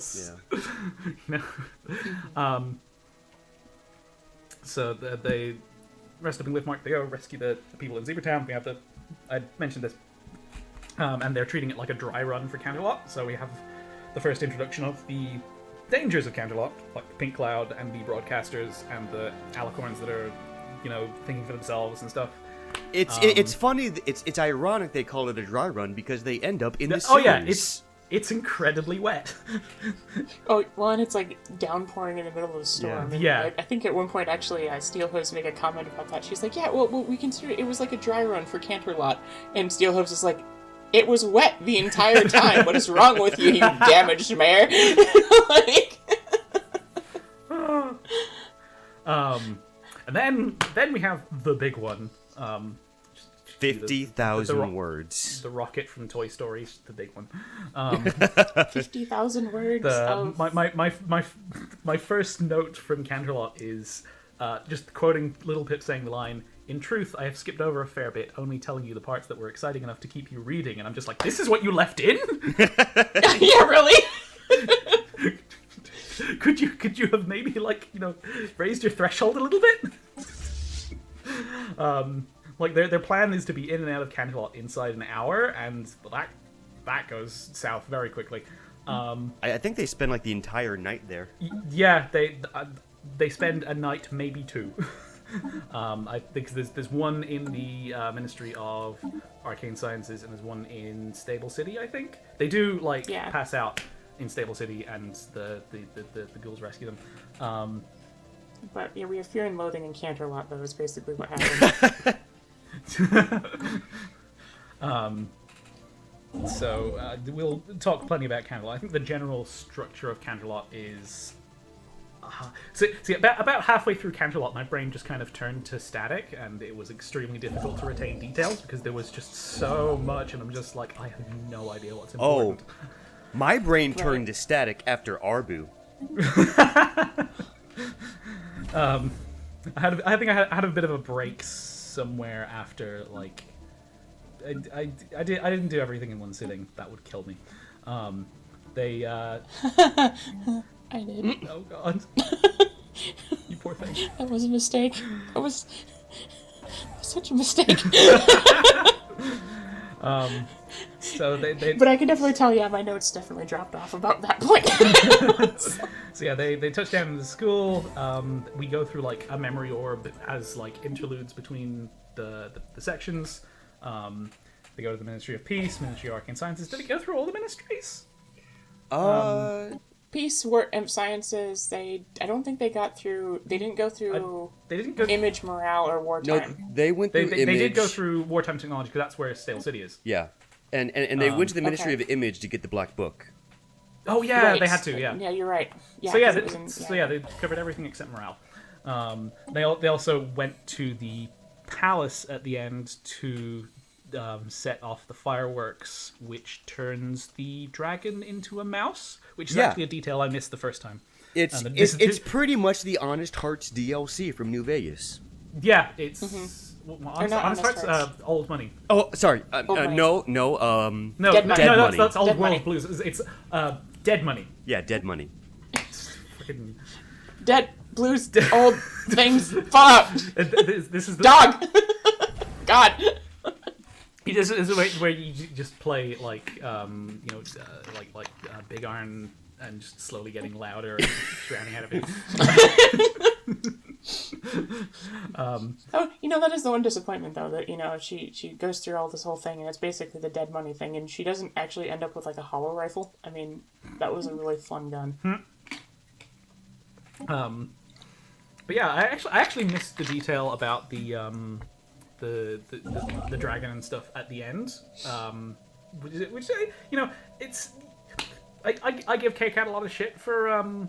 Yeah. You know? So they rest up in Liftmark. They go rescue the people in Zebratown. We have I mentioned this, and they're treating it like a dry run for Canterlot. So we have the first introduction of the dangers of Canterlot, like the Pink Cloud and the Broadcasters and the Alicorns that are, thinking for themselves and stuff. It's funny. It's ironic they call it a dry run because they end up in the sewers. Oh yeah, it's incredibly wet. Oh, well, and it's like downpouring in the middle of a storm. Yeah. And I think at one point, actually, Steelhose make a comment about that. She's like, yeah, well, we consider it was like a dry run for Canterlot. And Steelhose is like, it was wet the entire time. What is wrong with you, you damaged mare? And then we have the big one. 50,000 words. The rocket from Toy Story, the big one. 50,000 words. My first note from Canterlot is just quoting Little Pip saying the line, "In truth, I have skipped over a fair bit, only telling you the parts that were exciting enough to keep you reading." And I'm just like, this is what you left in? Yeah, really? Could you have maybe raised your threshold a little bit? Their plan is to be in and out of Canterlot inside an hour, and that goes south very quickly. I think they spend the entire night there. Yeah, they spend a night, maybe two. I think there's one in the Ministry of Arcane Sciences, and there's one in Stable City. I think they do pass out in Stable City, and the ghouls rescue them. But yeah, we have fear and loathing in Canterlot, though, is basically what happened. So we'll talk plenty about Canterlot. I think the general structure of Canterlot is... See, about halfway through Canterlot, my brain just kind of turned to static, and it was extremely difficult to retain details because there was just so much, and I'm just like, I have no idea what's important. Oh, my brain turned to static after Arbu. I think I had a bit of a break somewhere after I didn't do everything in one sitting. That would kill me. I did. Oh god. You poor thing. That was a mistake. That was such a mistake. So they But I can definitely tell, my notes definitely dropped off about that point. So yeah, they touch down in the school. We go through a memory orb as interludes between the sections. They go to the Ministry of Peace, Ministry of Arcane Sciences. Did it go through all the ministries? Peace, War, Sciences. I don't think they got through. They didn't go through. They didn't go. Image, Morale, or Wartime. No, they went through Image. They did go through Wartime Technology because that's where Stale City is. Yeah, and they went to the Ministry of Image to get the Black Book. Oh yeah, right. They had to. Yeah. Yeah, you're right. Yeah. So they covered everything except Morale. They also went to the palace at the end to set off the fireworks, which turns the dragon into a mouse, which is actually a detail I missed the first time. It's pretty much the Honest Hearts DLC from New Vegas. Yeah, it's Honest Hearts, Old Money. Oh, sorry. Money. No. Dead Money. Money. That's Old Dead World Money. Blues. It's Dead Money. Yeah, Dead Money. Freaking... Dead blues. Old things. Fuck. This is the Dog. God. This is a way where you just play Big Iron and just slowly getting louder and drowning out of it. That is the one disappointment, though, that, she goes through all this whole thing, and it's basically the Dead Money thing, and she doesn't actually end up with, a hollow rifle. I mean, that was a really fun gun. But yeah, I actually missed the detail about the dragon and stuff at the end, which it's... I give K-Cat a lot of shit for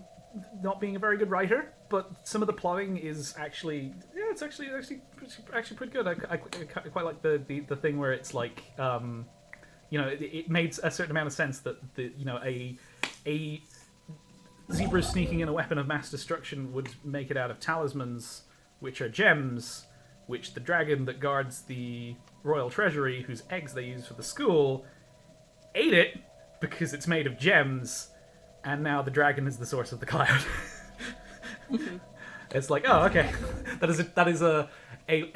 not being a very good writer, but some of the plotting is actually it's actually pretty good. I quite like the thing where it's it made a certain amount of sense that a zebra sneaking in a weapon of mass destruction would make it out of talismans, which are gems, which the dragon that guards the royal treasury, whose eggs they use for the school, ate it because it's made of gems, and now the dragon is the source of the cloud. It's like, oh, okay, that is a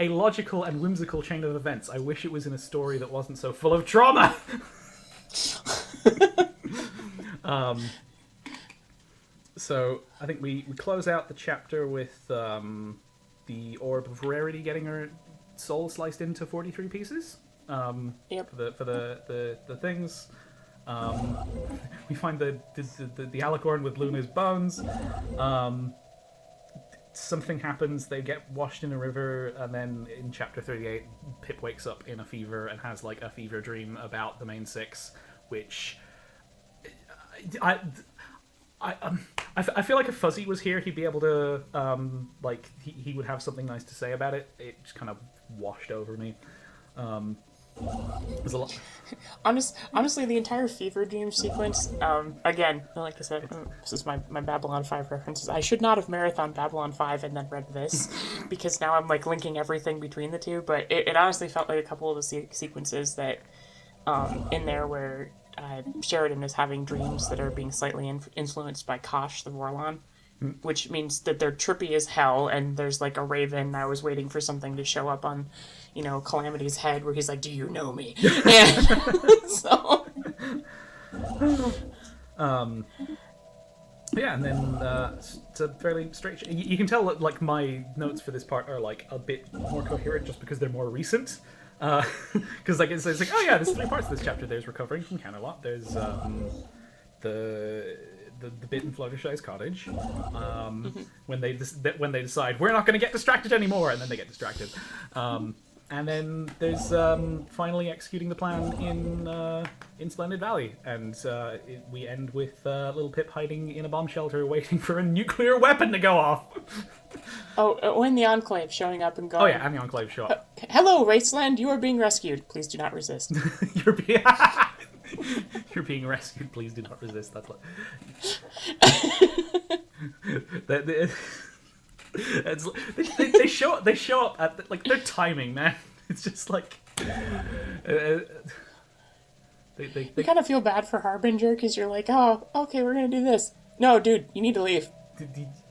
logical and whimsical chain of events. I wish it was in a story that wasn't so full of trauma. So I think we close out the chapter with the Orb of Rarity getting her soul sliced into 43 pieces. Yep. For the things. We find the alicorn with Luna's bones. Something happens, they get washed in a river, and then in chapter 38, Pip wakes up in a fever and has like a fever dream about the main six, which I feel like if Fuzzy was here, he'd be able to like he would have something nice to say about it. It just kind of washed over me. There's a lot. Honestly, the entire fever dream sequence, again, like I said, this is my Babylon 5 references. I should not have marathon Babylon 5 and then read this, because now I'm like linking everything between the two, but it honestly felt like a couple of the sequences that, in there where Sheridan is having dreams that are being slightly influenced by Kosh, the Vorlon, which means that they're trippy as hell, and there's like a raven. I was waiting for something to show up on, Calamity's head where he's like, "Do you know me?" And so, yeah, and then it's a fairly straight. You can tell that like my notes for this part are like a bit more coherent just because they're more recent. Because like it's like, oh yeah, there's 3 parts of this chapter. There's recovering from Camelot. There's the bit in Fluttershy's cottage, when they decide we're not going to get distracted anymore, and then they get distracted, and then there's finally executing the plan in Splendid Valley, and we end with little Pip hiding in a bomb shelter, waiting for a nuclear weapon to go off. When the Enclave showing up and going. Oh yeah, and the Enclave show up. Hello, Raceland, you are being rescued. Please do not resist. You're being rescued. Please do not resist. That's like they show up at like their timing, man. It's just like You kind of feel bad for Harbinger because you're like, oh, okay, we're gonna do this. No, dude, you need to leave.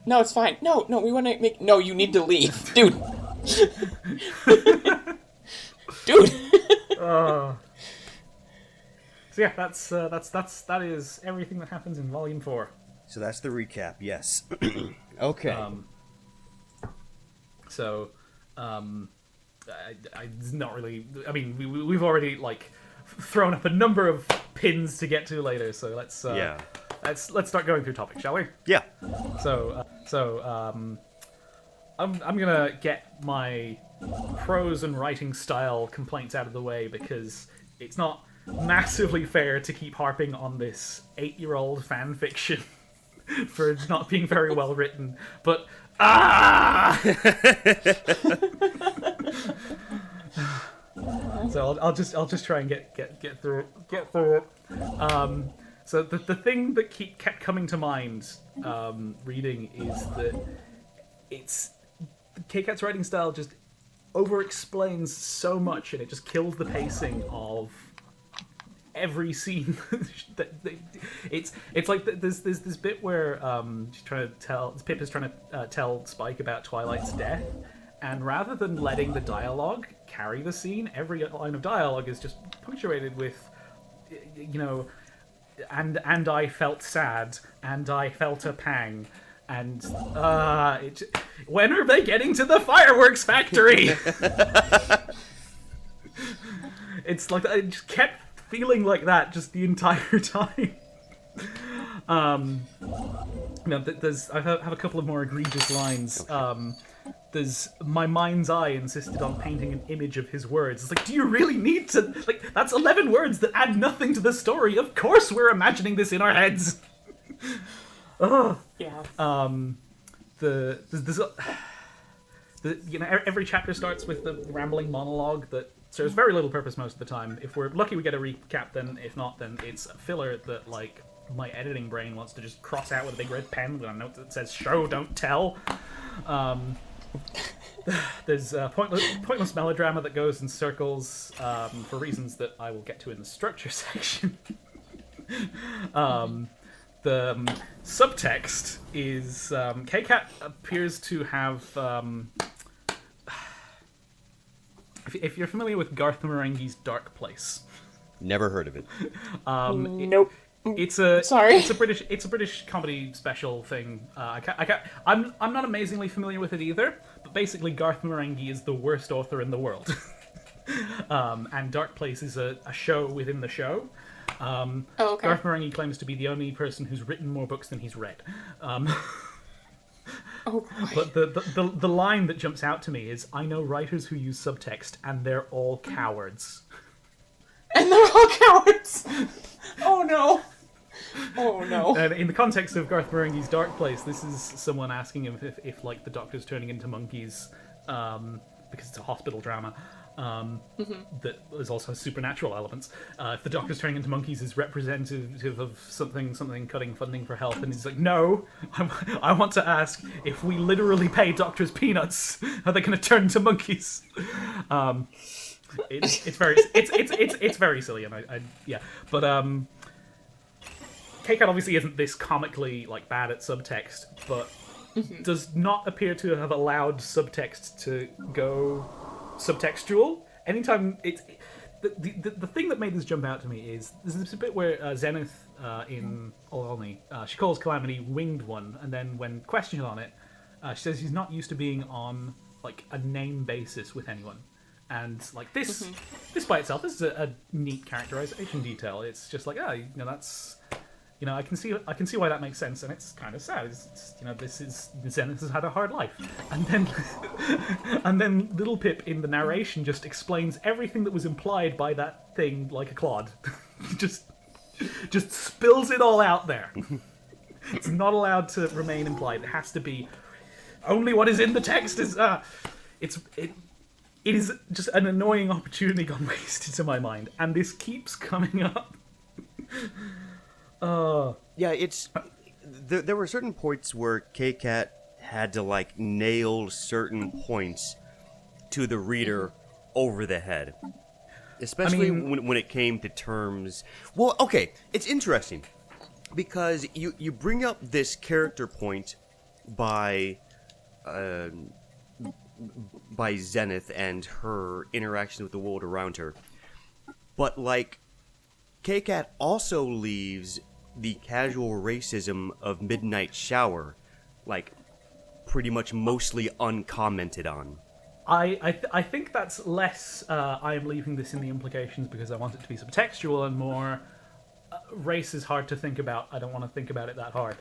No, it's fine. No, we want to make. No, you need to leave, dude. Dude. So yeah, that is everything that happens in Volume 4. So that's the recap. Yes. Okay. I not really. I mean, we've already like thrown up a number of pins to get to later. So let's start going through topics, shall we? Yeah. I'm gonna get my prose and writing style complaints out of the way because it's not massively fair to keep harping on this 8-year-old fan fiction for not being very well written. But so I'll just try and get through it. So the thing that kept coming to mind reading is that it's K-Cat's writing style just over-explains so much, and it just kills the pacing of every scene. It's like there's this bit where Pip is trying to tell Spike about Twilight's death, and rather than letting the dialogue carry the scene, every line of dialogue is just punctuated with, and I felt sad, and I felt a pang. And when are they getting to the fireworks factory? It's like I just kept feeling like that just the entire time. I have a couple of more egregious lines. There's my mind's eye insisted on painting an image of his words. It's like, do you really need to? Like, that's 11 words that add nothing to the story. Of course, we're imagining this in our heads. Ugh. Yeah. Every chapter starts with the rambling monologue that serves very little purpose most of the time. If we're lucky, we get a recap. Then, if not, then it's a filler that like my editing brain wants to just cross out with a big red pen with a note that says "Show, don't tell." There's pointless melodrama that goes in circles for reasons that I will get to in the structure section. subtext is K-Cat appears to have. If you're familiar with Garth Marenghi's Dark Place, Never heard of it. Nope. it's a Sorry. it's a British comedy special thing. I'm not amazingly familiar with it either, but basically Garth Marenghi is the worst author in the world, and Dark Place is a show within the show. Oh, okay. Garth Marenghi claims to be the only person who's written more books than he's read. Oh boy. But the line that jumps out to me is, I know writers who use subtext, and they're all cowards. And they're all cowards. Oh no. Oh no. And in the context of Garth Marenghi's Dark Place, this is someone asking him if like the Doctor's turning into monkeys, because it's a hospital drama. That is also supernatural elements. If the Doctor's turning into monkeys is representative of something cutting funding for health, and he's like, no, I want to ask, if we literally pay doctors peanuts, are they going to turn into monkeys? It's very silly, and I yeah, but K-Cat obviously isn't this comically like bad at subtext, but does not appear to have allowed subtext to go subtextual. Anytime it's the thing that made this jump out to me is there's a bit where Zenith in Olney, she calls Calamity Winged One, and then when questioned on it, she says she's not used to being on like a name basis with anyone, and like this by itself is a neat characterization detail. It's just like, that's. I can see why that makes sense, and it's kind of sad. It's this is Zenith has had a hard life, and then Little Pip in the narration just explains everything that was implied by that thing like a clod, just spills it all out there. It's not allowed to remain implied. It has to be only what is in the text is. It is just an annoying opportunity gone wasted to my mind, and this keeps coming up. Yeah, it's there were certain points where K-Cat had to like nail certain points to the reader over the head, especially when it came to terms. Well, okay, it's interesting because you bring up this character point by Zenith and her interaction with the world around her, but like K-Cat also leaves the casual racism of Midnight Shower, like, pretty much mostly uncommented on. I think that's less, I am leaving this in the implications because I want it to be subtextual, and more, race is hard to think about. I don't want to think about it that hard.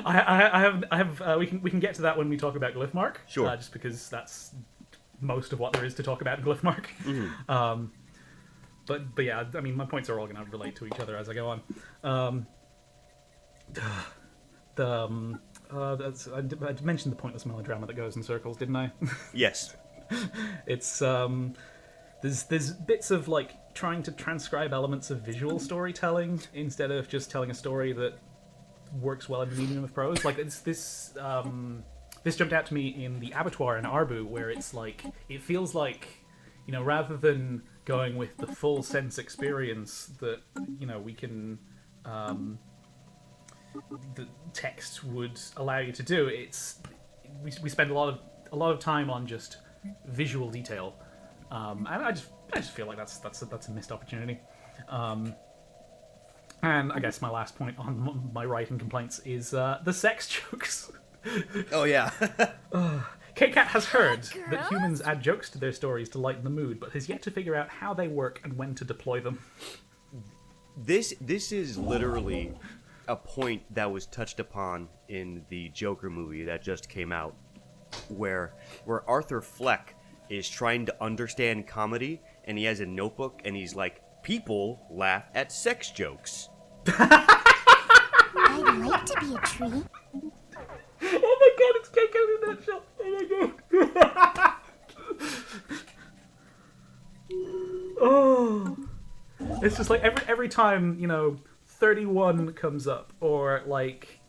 I have we can get to that when we talk about Glyphmark. Sure. Just because that's most of what there is to talk about in Glyphmark. Mm-hmm. But yeah, I mean, my points are all going to relate to each other as I go on. I mentioned the pointless melodrama that goes in circles, didn't I? Yes. It's there's bits of like trying to transcribe elements of visual storytelling instead of just telling a story that works well in the medium of prose. Like this jumped out to me in the abattoir in Arbu, where it's like it feels like, rather than going with the full sense experience that we can the text would allow you to do, we spend a lot of time on just visual detail, and I just feel like that's a missed opportunity. And I guess my last point on my writing complaints is the sex jokes. Oh yeah. K-Cat has heard that humans add jokes to their stories to lighten the mood, but has yet to figure out how they work and when to deploy them. This is literally a point that was touched upon in the Joker movie that just came out, where Arthur Fleck is trying to understand comedy, and he has a notebook, and he's like, people laugh at sex jokes. I'd like to be a tree. Oh my god, it's K-Cat in that shot! Oh my god! Oh, it's just like every time 31 comes up, or like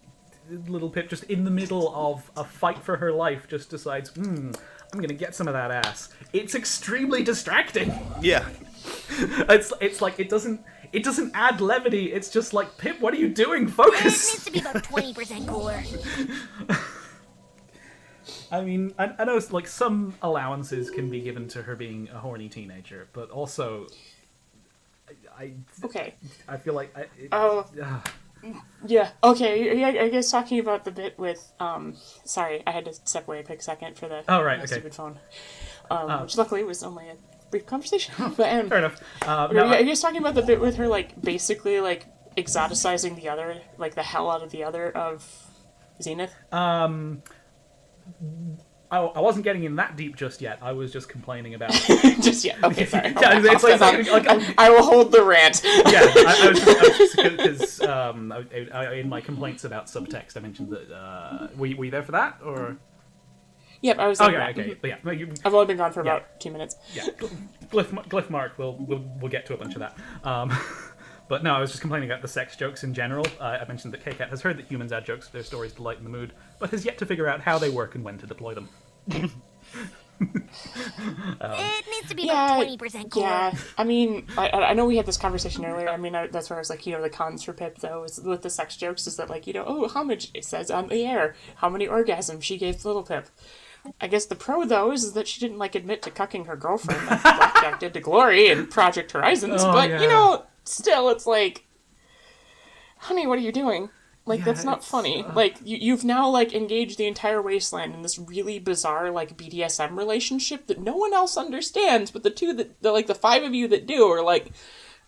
Little Pip just in the middle of a fight for her life just decides, I'm gonna get some of that ass. It's extremely distracting. Yeah. It's like it doesn't it doesn't add levity. It's just like, Pip, what are you doing? It Focus. needs to be about 20% cooler. I mean, I know like some allowances can be given to her being a horny teenager, but also, Okay. I feel like Yeah. Okay. Yeah, I guess talking about the bit with sorry, I had to step away a quick second for the Oh, right, my okay. stupid phone. Which luckily was only a brief conversation. But fair enough. I guess talking about the bit with her like basically like exoticizing the other, like the hell out of the other of Zenith. I wasn't getting in that deep just yet. I was just complaining about. Just yeah. Okay. Sorry. Yeah, it's like I will hold the rant. yeah, I was just because in my complaints about subtext, I mentioned that were you there for that or? Yep, I was. Okay. But yeah, no, I've only been gone for about 2 minutes. yeah. Glyph Mark, we'll get to a bunch of that. But no, I was just complaining about the sex jokes in general. I mentioned that KCAT has heard that humans add jokes to their stories to lighten the mood, but has yet to figure out how they work and when to deploy them. It needs to be about 20% cooler. Yeah, I mean, I know we had this conversation earlier. I mean, that's where I was like, the cons for Pip, though, is with the sex jokes, is that, like, oh, homage, it says on the air, how many orgasms she gave little Pip. I guess the pro, though, is that she didn't, like, admit to cucking her girlfriend like Blackjack did to Glory in Project Horizons, Oh, but, yeah. still, it's like, honey, what are you doing? Like, Yeah, that's not it's, funny. Like, you've now, like, engaged the entire wasteland in this really bizarre, like, BDSM relationship that no one else understands, but the 5 of you that do are like,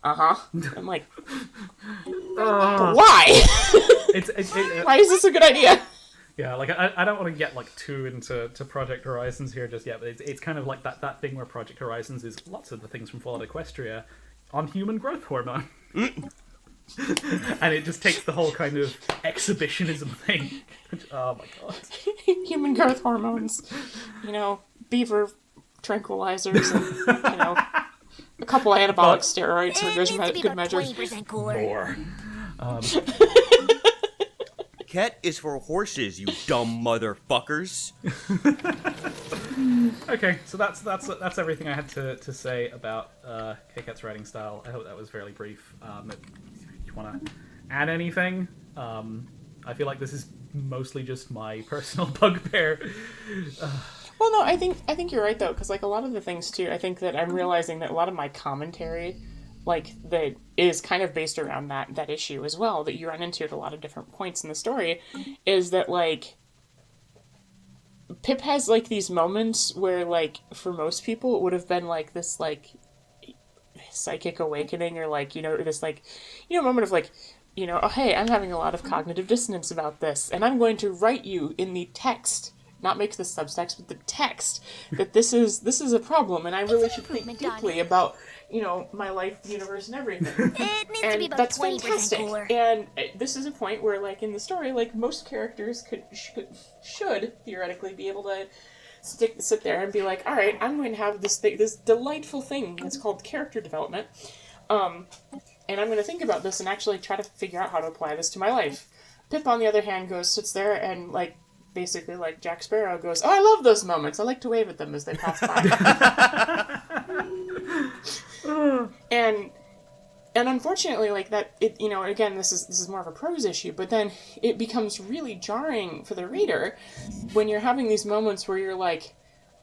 uh-huh. I'm like, but why? Why is this a good idea? Yeah, like I don't want to get like too into Project Horizons here just yet, but it's kind of like that thing where Project Horizons is lots of the things from Fallout Equestria on human growth hormone. And it just takes the whole kind of exhibitionism thing. Oh my god. Human growth hormones. Beaver tranquilizers and, a couple anabolic steroids for It needs to be good about measure. 20% cooler. More. Cat is for horses, you dumb motherfuckers. Okay, so that's everything I had to say about KCAT's writing style. I hope that was fairly brief. If you want to add anything? I feel like this is mostly just my personal bugbear. Well, no, I think you're right, though, because, like, a lot of the things, too, I think that I'm realizing that a lot of my commentary, like, that is kind of based around that issue as well, that you run into at a lot of different points in the story, is that, like, Pip has, like, these moments where, like, for most people, it would have been, like, this, like, psychic awakening, or, like, this, like, moment of, like, oh, hey, I'm having a lot of cognitive dissonance about this, and I'm going to write you in the text, not make the subtext, but the text, that this is a problem, and I really should think deeply about, my life, the universe, and everything. It needs to be And about that's 20% fantastic. cooler. And this is a point where, like, in the story, like, most characters should theoretically be able to sit there and be like, all right, I'm going to have this delightful thing that's called character development, and I'm going to think about this and actually try to figure out how to apply this to my life. Pip, on the other hand, sits there and, like, basically, like Jack Sparrow goes, oh, I love those moments. I like to wave at them as they pass by. And unfortunately, like, that, it, again, this is more of a prose issue, but then it becomes really jarring for the reader when you're having these moments where you're like,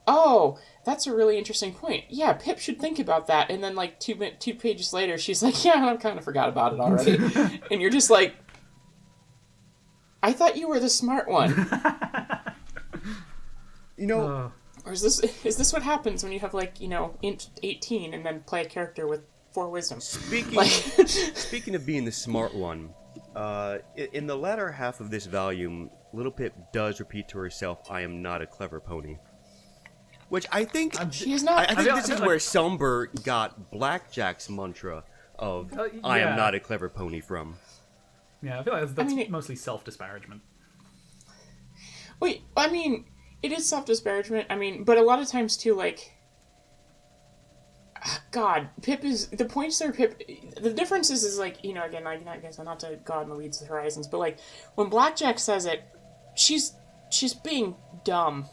oh, that's a really interesting point. Yeah, Pip should think about that. And then, like, two pages later, she's like, yeah, I kind of forgot about it already. And you're just like, I thought you were the smart one. Or is this what happens when you have, like, int 18 and then play a character with 4 wisdom? Speaking of being the smart one, in the latter half of this volume, Little Pip does repeat to herself, I am not a clever pony. Which I think She is not. I think this is where Somber got Blackjack's mantra of I am not a clever pony from. Yeah, I feel like that's mostly self-disparagement. Wait, I mean, it is self-disparagement. I mean, but a lot of times, too, like, God, Pip is, the points there, Pip, the difference is like, again, I guess not to go out in the weeds with Horizons, but, like, when Blackjack says it, she's being dumb.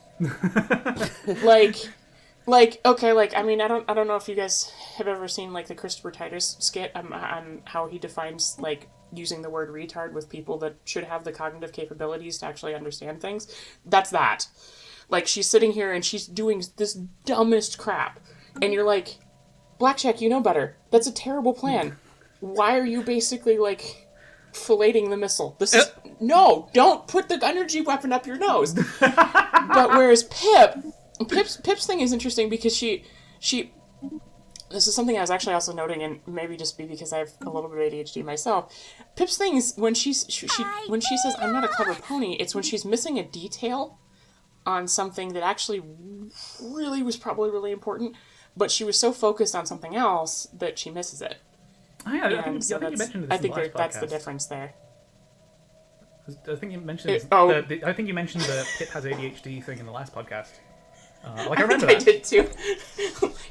like Like, okay, like, I mean, I don't know if you guys have ever seen, like, the Christopher Titus skit on how he defines, like, using the word retard with people that should have the cognitive capabilities to actually understand things. That's that. Like, she's sitting here and she's doing this dumbest crap. And you're like, Blackjack, you know better. That's a terrible plan. Why are you basically, like, filleting the missile? This is... No! Don't put the energy weapon up your nose! But whereas Pip's thing is interesting because she this is something I was actually also noting, and maybe just be because I have a little bit of ADHD myself. Pip's thing is when she when she says I'm not a clever pony, it's when she's missing a detail on something that actually really was probably really important, but she was so focused on something else that she misses it. Oh, yeah, I think you mentioned this. I think in the last that's the podcast. difference there. I think you mentioned. I think you mentioned the Pip has ADHD thing in the last podcast. Like I remember I that. did too.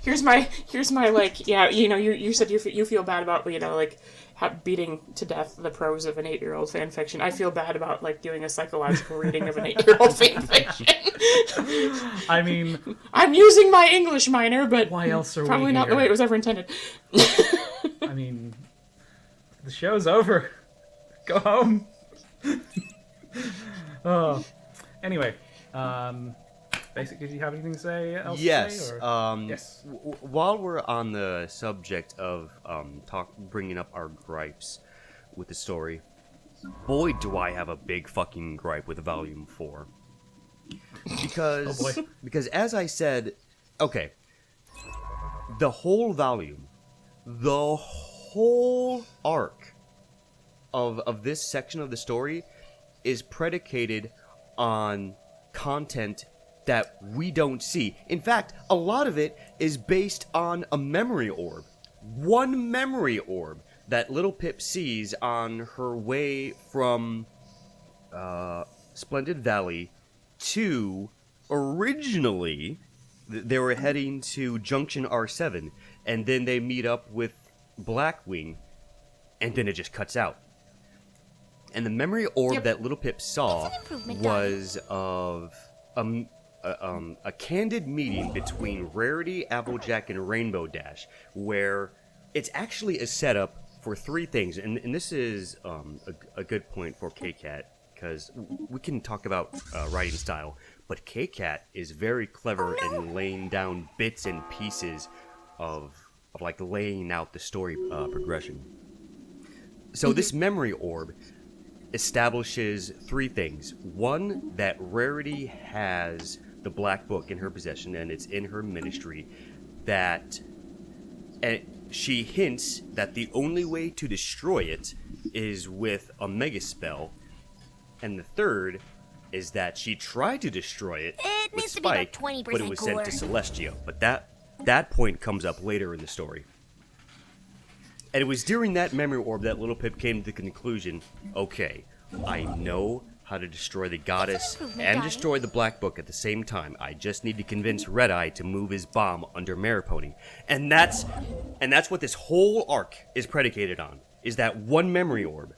here's my like, yeah, you know, you said you feel bad about, you know, like beating to death the prose of an 8-year-old fan fiction. I feel bad about like doing a psychological reading of an 8-year-old fan fiction. I mean, I'm using my English minor, but why else are we probably not here? the way it was ever intended. I mean, the show's over. Go home. Oh. Anyway, basically, do you have anything to say? Else Yes. To say, or? Yes. While we're on the subject of bringing up our gripes with the story, boy, do I have a big fucking gripe with Volume 4. Because, Oh, boy. because as I said, okay, the whole volume, the whole arc of this section of the story is predicated on content that we don't see. In fact, a lot of it is based on a memory orb. One memory orb that little Pip sees on her way from Splendid Valley to, originally, they were heading to Junction R7, and then they meet up with Blackwing, and then it just cuts out. And the memory orb that little Pip saw It's an improvement, was of a candid meeting between Rarity, Applejack, and Rainbow Dash, where it's actually a setup for three things. And this is a good point for K-Cat, because we can talk about writing style, but K-Cat is very clever in laying down bits and pieces of like laying out the story progression. So this memory orb establishes three things. One, that Rarity has the Black Book in her possession, and it's in her ministry. And she hints that the only way to destroy it is with a mega spell. And the third is that she tried to destroy it It with needs to be about Spike, 20% but it was sent to cooler. Celestia. But that point comes up later in the story. And it was during that memory orb that little Pip came to the conclusion, okay, I know how to destroy the goddess improvement, and Daddy. destroy the Black Book at the same time. I just need to convince Red Eye to move his bomb under Maripony. And that's what this whole arc is predicated on, is that one memory orb.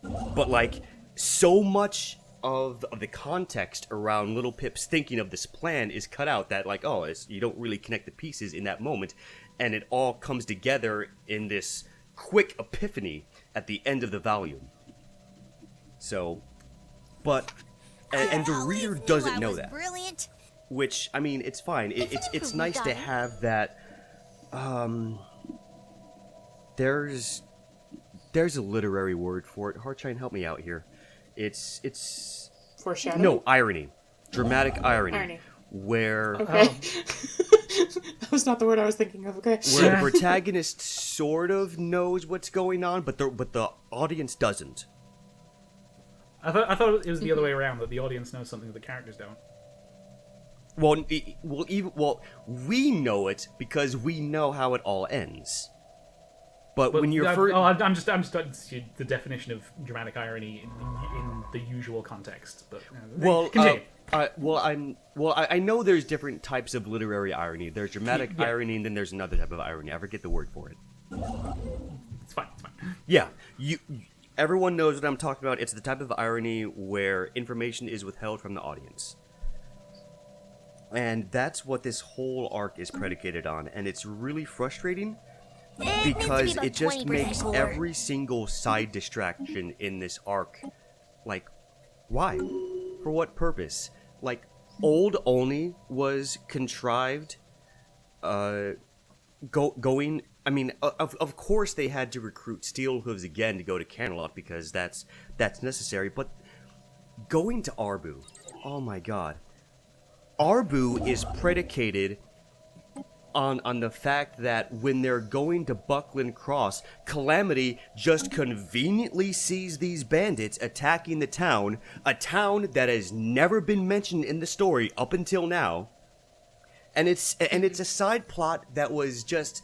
But like, so much of the context around little Pip's thinking of this plan is cut out that like, you don't really connect the pieces in that moment, and it all comes together in this quick epiphany at the end of the volume. So, but, and the reader doesn't know that. Brilliant. Which, I mean, it's fine. It's improvement, nice to Daddy. have that. There's a literary word for it. Harshine, help me out here. It's Foreshadowing? no irony, dramatic irony, Irony. where Okay. That was not the word I was thinking of, okay. where the protagonist sort of knows what's going on, but the audience doesn't. I thought it was the other way around, that the audience knows something that the characters don't. Well, we know it because we know how it all ends. But when you're first, I'm just the definition of dramatic irony in the usual context. But continue. I know there's different types of literary irony. There's dramatic irony, and then there's another type of irony. I forget the word for it. It's fine. Yeah, everyone knows what I'm talking about. It's the type of irony where information is withheld from the audience. And that's what this whole arc is predicated on, and it's really frustrating It needs to be because about it just 20% makes cooler. every single side distraction in this arc, like, why? For what purpose? Like, Old Only was contrived, going. I mean, of course they had to recruit Steelhooves again to go to Camelot because that's necessary. But going to Arbu, oh my God, Arbu is predicated on the fact that when they're going to Buckland Cross, Calamity just conveniently sees these bandits attacking the town, a town that has never been mentioned in the story up until now. And it's a side plot that was just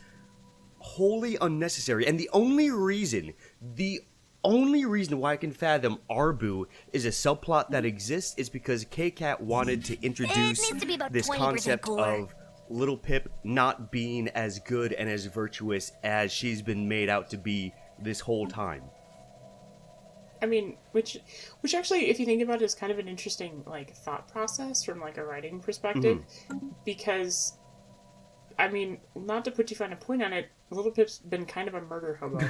wholly unnecessary. And the only reason why I can fathom Arbu is a subplot that exists is because K-Cat wanted to introduce needs to be about this 20% concept cooler. of Little Pip not being as good and as virtuous as she's been made out to be this whole time. I mean, which actually, if you think about it, is kind of an interesting like thought process from like a writing perspective, because, I mean, not to put too fine a point on it, Little Pip's been kind of a murder hobo.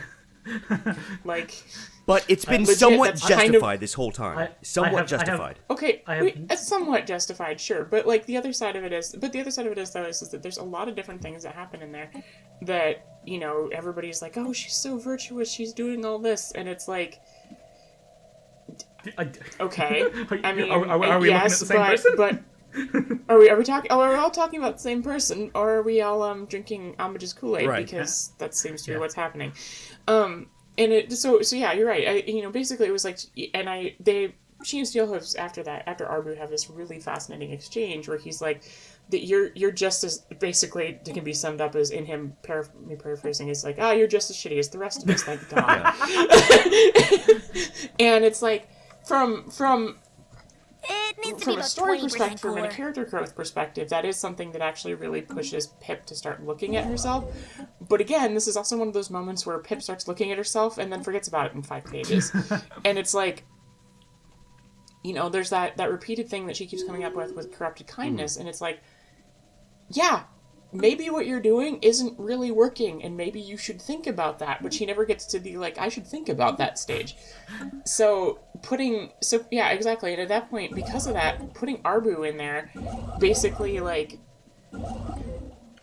Like, But it's been legit, somewhat that's kind of- justified this whole time. Somewhat justified. okay, I have- it's somewhat justified, sure, but like the other side of it is, though is that there's a lot of different things that happen in there that, you know, everybody's like, oh, she's so virtuous, she's doing all this, and it's like, okay, I mean, are we yes, looking at the same person? but are we talking? Oh, are we all talking about the same person, or are we all drinking Amage's Kool-Aid? Right. Because that seems to be Yeah. what's happening. And it so yeah, you're right. Basically it was like, and she and Steelhooves after Arbu have this really fascinating exchange where he's like, that you're just as, basically it can be summed up as in him paraphrasing is like, you're just as shitty as the rest of us, thank God. And it's like from It needs to be from a about story 20% perspective, from a cooler. character growth perspective, that is something that actually really pushes Pip to start looking at herself. But again, this is also one of those moments where Pip starts looking at herself and then forgets about it in 5 pages. And it's like, you know, there's that repeated thing that she keeps coming up with corrupted kindness, and it's like, yeah, maybe what you're doing isn't really working, and maybe you should think about that. But she never gets to the, like, I should think about that stage. So yeah, exactly. And at that point, because of that, putting Arbu in there, basically, like,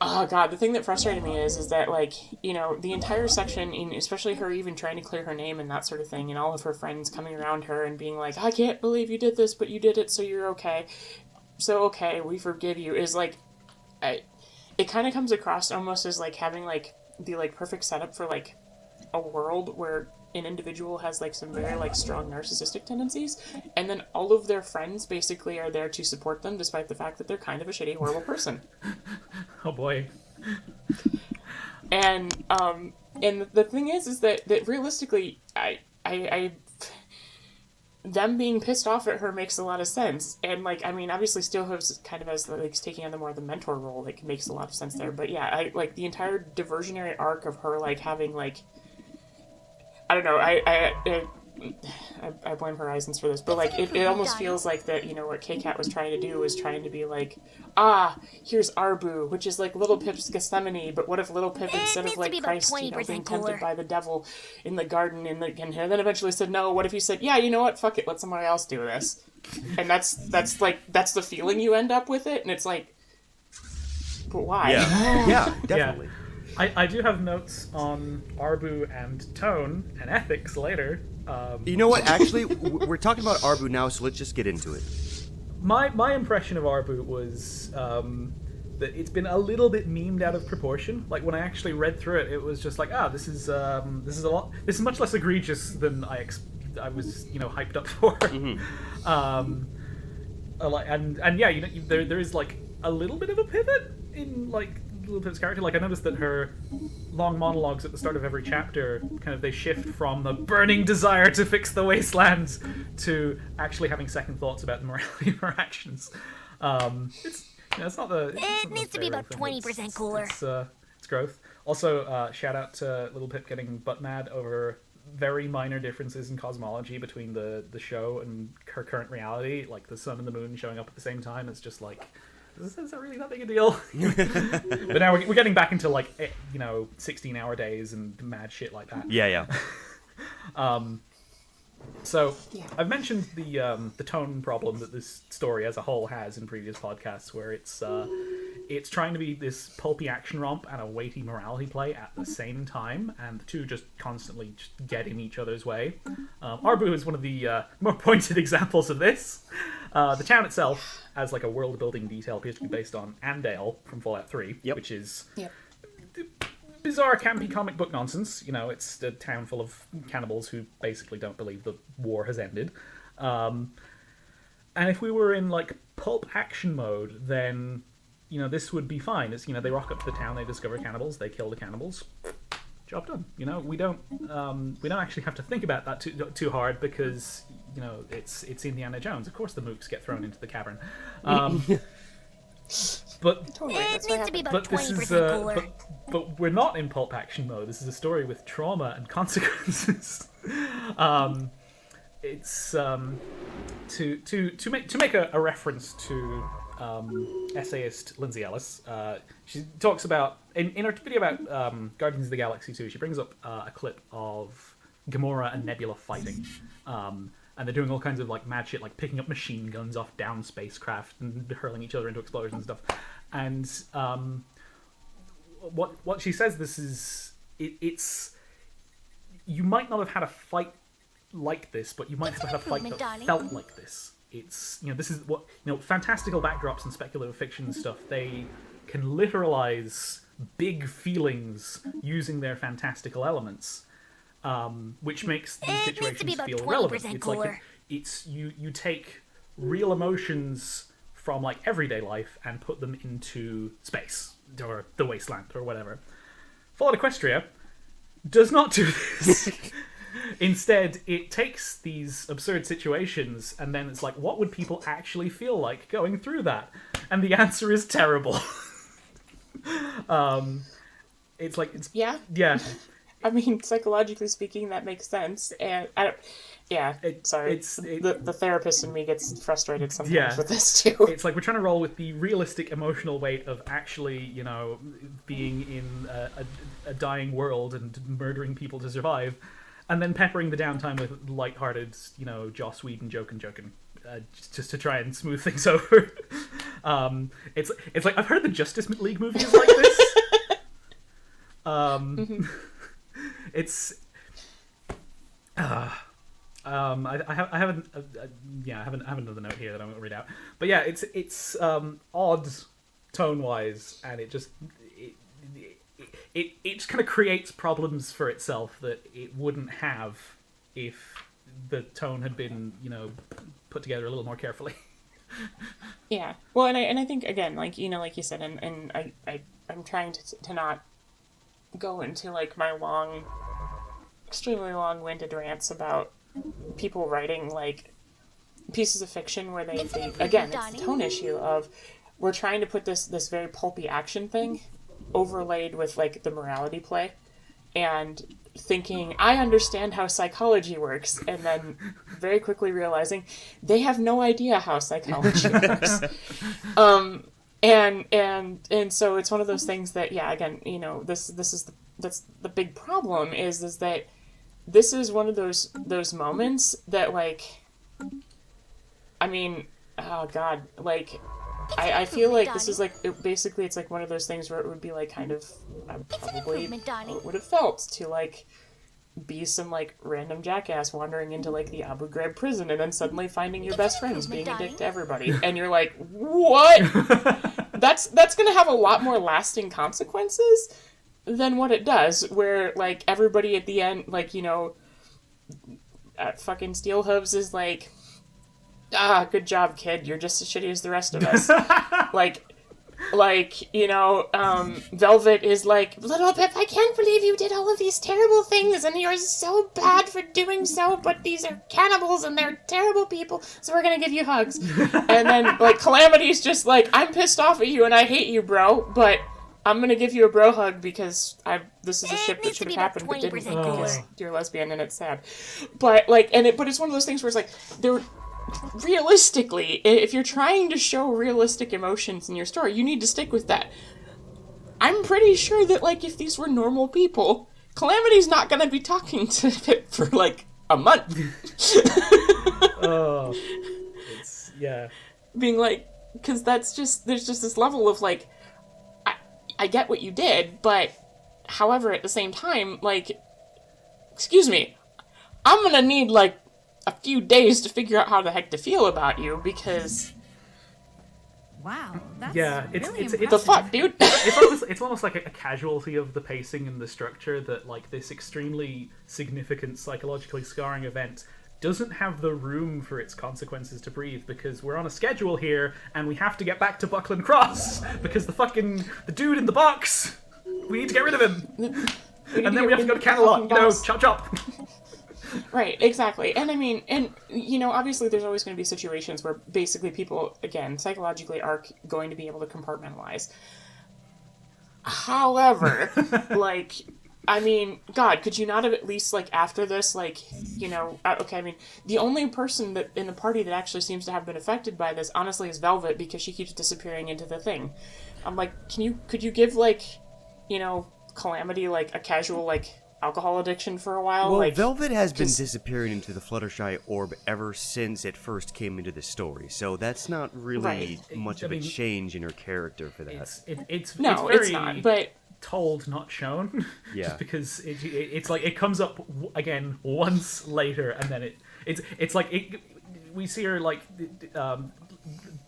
oh God, the thing that frustrated me is that, like, you know, the entire section, especially her even trying to clear her name and that sort of thing, and all of her friends coming around her and being like, I can't believe you did this, but you did it, so you're okay. So okay, we forgive you, is like, it kind of comes across almost as like having like the like perfect setup for like a world where an individual has like some very like strong narcissistic tendencies, and then all of their friends basically are there to support them despite the fact that they're kind of a shitty, horrible person. Oh boy. And the thing is that realistically, I them being pissed off at her makes a lot of sense. And like, I mean, obviously Steelhooves kind of as like taking on the mentor role, like makes a lot of sense there. But yeah, I like the entire diversionary arc of her like having like, I don't know, I blame Horizons for this, but like it almost feels like that, you know, what K-Cat was trying to do was trying to be like, here's Arbu, which is like Little Pip's Gethsemane, but what if Little Pip, instead of like Christ, you know, being tempted by the devil in the garden and then eventually said no, what if he said, yeah, you know what, fuck it, let somebody else do this. And that's the feeling you end up with it, and it's like, but why? Yeah, definitely. Yeah. I do have notes on Arbu and tone and ethics later. You know what? Actually, we're talking about Arbu now, so let's just get into it. My impression of Arbu was that it's been a little bit memed out of proportion. Like when I actually read through it, it was just like, this is much less egregious than I was, you know, hyped up for. And yeah, you know, there is like a little bit of a pivot in like Little Pip's character. Like I noticed that her long monologues at the start of every chapter kind of they shift from the burning desire to fix the wastelands to actually having second thoughts about the morality of her actions. It's not the. It needs to be about 20% cooler. It's growth. Also, shout out to Little Pip getting butt mad over very minor differences in cosmology between the show and her current reality, like the sun and the moon showing up at the same time. It's just like is that really that big a deal? But now we're getting back into like 16-hour days and mad shit like that. Yeah. So Yeah. I've mentioned the tone problem that this story as a whole has in previous podcasts, where it's trying to be this pulpy action romp and a weighty morality play at the same time, and the two just constantly just get in each other's way. Arbu is one of the more pointed examples of this. The town itself, as like a world-building detail, appears to be based on Andale from Fallout 3, which is bizarre, campy comic book nonsense. It's a town full of cannibals who basically don't believe the war has ended. And if we were in like pulp action mode, then this would be fine. It's they rock up to the town, they discover cannibals, they kill the cannibals. Job done. We don't actually have to think about that too hard, because it's Indiana Jones. Of course, the mooks get thrown into the cavern. But Totally. It That's what needs to be happened. about this 20% is cooler. but we're not in pulp action mode. This is a story with trauma and consequences. It's to make a reference to essayist Lindsay Ellis. She talks about in her video about Guardians of the Galaxy 2. She brings up a clip of Gamora and Nebula fighting. And they're doing all kinds of like mad shit, like picking up machine guns off down spacecraft and hurling each other into explosions and stuff. And what she says, it's you might not have had a fight like this, but you might have had a fight that felt like this. It's this is what fantastical backdrops and speculative fiction and stuff. They can literalize big feelings using their fantastical elements. Which makes these It needs to situations be about feel 20% relevant. It's cooler. like it's you take real emotions from like everyday life and put them into space or the wasteland or whatever. Fallout Equestria does not do this. Instead, it takes these absurd situations and then it's like, what would people actually feel like going through that? And the answer is terrible. It's like Yeah. I mean, psychologically speaking, that makes sense, and I don't. Yeah, the therapist in me gets frustrated sometimes with this too. It's like we're trying to roll with the realistic emotional weight of actually, being in a dying world and murdering people to survive, and then peppering the downtime with lighthearted, Joss Whedon joking, just to try and smooth things over. It's like I've heard the Justice League movie is like this. It's I have another note here that I won't read out. But yeah, it's odd tone wise, and it just kind of creates problems for itself that it wouldn't have if the tone had been put together a little more carefully. Yeah. Well, and I think again, like like you said, and I'm trying to not go into like my extremely long-winded rants about people writing like pieces of fiction where they again, it's the tone issue of we're trying to put this very pulpy action thing overlaid with like the morality play and thinking I understand how psychology works, and then very quickly realizing they have no idea how psychology works. And so it's one of those things that again, that's the big problem is that this is one of those moments that like, I mean, oh god, like I feel like this is like basically it's like one of those things where it would be like kind of probably it would have felt to like be some like random jackass wandering into like the Abu Ghraib prison and then suddenly finding your best friends being a dick to everybody, and you're like, what? That's gonna have a lot more lasting consequences than what it does, where like everybody at the end, like fucking Steel Hooves is like, good job, kid, you're just as shitty as the rest of us. Velvet is like, Little Pip, I can't believe you did all of these terrible things and you're so bad for doing so, but these are cannibals and they're terrible people, so we're gonna give you hugs. And then like Calamity's just like, I'm pissed off at you and I hate you, bro, but I'm gonna give you a bro hug because this is a ship that should have happened but didn't because you're lesbian and it's sad. But like, but it's one of those things where it's like realistically, if you're trying to show realistic emotions in your story, you need to stick with that. I'm pretty sure that, like, if these were normal people, Calamity's not gonna be talking to Pip for, like, a month. Oh, it's yeah. Being like, because there's just this level of, like, I get what you did, but however, at the same time, like, excuse me, I'm gonna need, like, a few days to figure out how the heck to feel about you, because Wow, that's Yeah, it's really it's the fuck, dude? it's almost like a casualty of the pacing and the structure that, like, this extremely significant psychologically scarring event doesn't have the room for its consequences to breathe, because we're on a schedule here and we have to get back to Buckland Cross because the dude in the box, we need to get rid of him, and then we have to go to Camelot, chop chop. Right, exactly. And I mean, and, you know, obviously there's always going to be situations where basically people, again, psychologically are going to be able to compartmentalize. However, like, I mean, God, could you not have at least, like, after this, like, you know, okay, I mean, the only person that in the party that actually seems to have been affected by this, honestly, is Velvet, because she keeps disappearing into the thing. I'm like, could you give, like, you know, Calamity, like, a casual, like, alcohol addiction for a while? Well, like, Velvet has been disappearing into the Fluttershy orb ever since it first came into the story, so that's not really Right. much of a change in her character for that. It's no, very it's not, but told, not shown. Yeah. Just because it's like it comes up again once later, and then it's like we see her, like,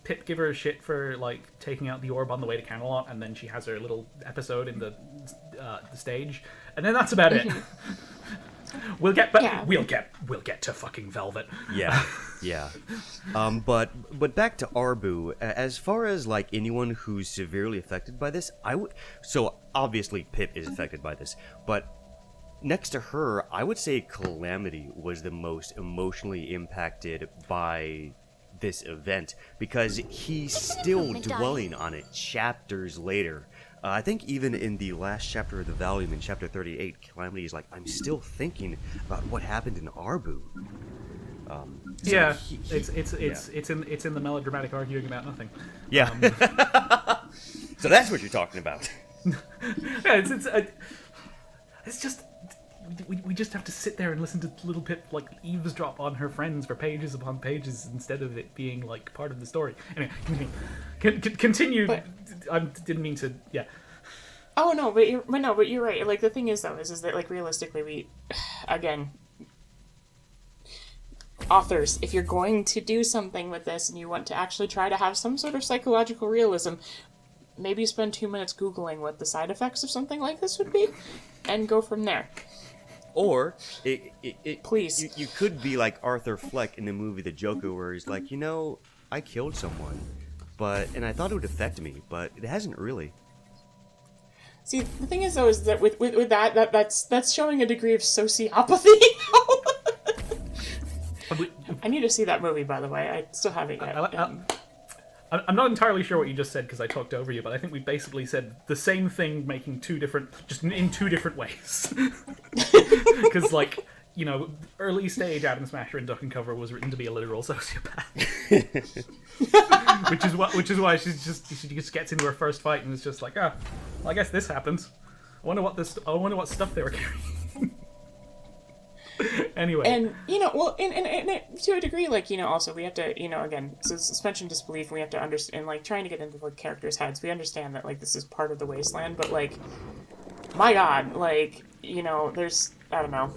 Pip give her shit for, like, taking out the orb on the way to Camelot, and then she has her little episode in the stage, and then that's about it. We'll get to fucking Velvet. Yeah, yeah. But back to Arbu. As far as, like, anyone who's severely affected by this, so obviously Pip is affected by this, but next to her, I would say Calamity was the most emotionally impacted by this event, because he's still dwelling on it chapters later. I think even in the last chapter of the volume, in chapter 38, Calamity is like, I'm still thinking about what happened in Arbu. It's in the melodramatic arguing about nothing. Yeah. So that's what you're talking about. Yeah, it's just we just have to sit there and listen to Little Pip, like, eavesdrop on her friends for pages upon pages instead of it being, like, part of the story. Anyway, continue. But- I didn't mean to. Yeah. oh no, but you're right. Like, the thing is though, is that, like, realistically, we, again, authors, if you're going to do something with this and you want to actually try to have some sort of psychological realism, maybe spend 2 minutes Googling what the side effects of something like this would be, and go from there. Or, Please. You could be like Arthur Fleck in the movie The Joker, where he's like, you know, I killed someone, and I thought it would affect me, but it hasn't really. See, the thing is though, is that with that's showing a degree of sociopathy. I need to see that movie, by the way. I still haven't yet. I'm not entirely sure what you just said because I talked over you, but I think we basically said the same thing, just in two different ways. Because, like, you know, early stage Adam Smasher in Duck and Cover was written to be a literal sociopath, which is why she just gets into her first fight and is just like, well, I guess this happens. I wonder what stuff they were carrying. Anyway. And, you know, well, and to a degree, like, you know, also we have to, you know, again, so suspension of disbelief, we have to understand, like, trying to get into, like, characters' heads, we understand that, like, this is part of the wasteland, but, like, my God, like, you know, there's, I don't know.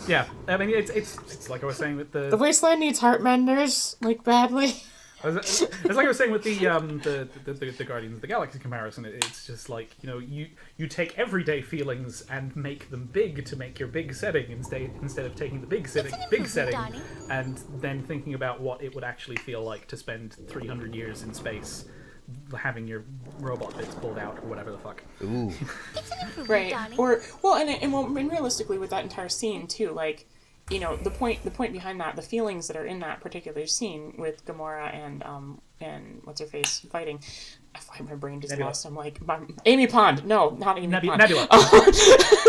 Yeah, I mean, it's like I was saying with The wasteland needs heartmenders, like, badly. It's like I was saying with the Guardians of the Galaxy comparison. It's just like, you know, you take everyday feelings and make them big to make your big setting instead of taking the big setting Donnie. and then thinking about what it would actually feel like to spend 300 years in space having your robot bits pulled out or whatever the fuck. Ooh. Right. Donnie. Or, well, and realistically with that entire scene, too, like, the point behind that, the feelings that are in that particular scene with Gamora and what's her face fighting. My brain just Nebula. lost. I'm like, Amy Pond. No, not Amy Pond. Nebula.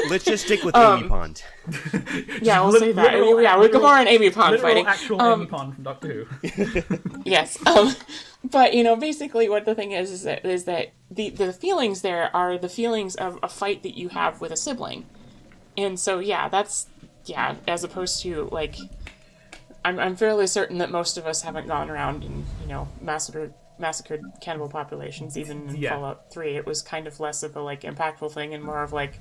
Let's just stick with Amy Pond. Yeah, we'll say that. Yeah, with Gamora and Amy Pond fighting. Actual Amy Pond from Doctor Who. Yes. But basically, what the thing is that the feelings there are the feelings of a fight that you have with a sibling, and so as opposed to like, I'm fairly certain that most of us haven't gone around and massacred cannibal populations, even in Fallout 3. It was kind of less of a like impactful thing and more of like,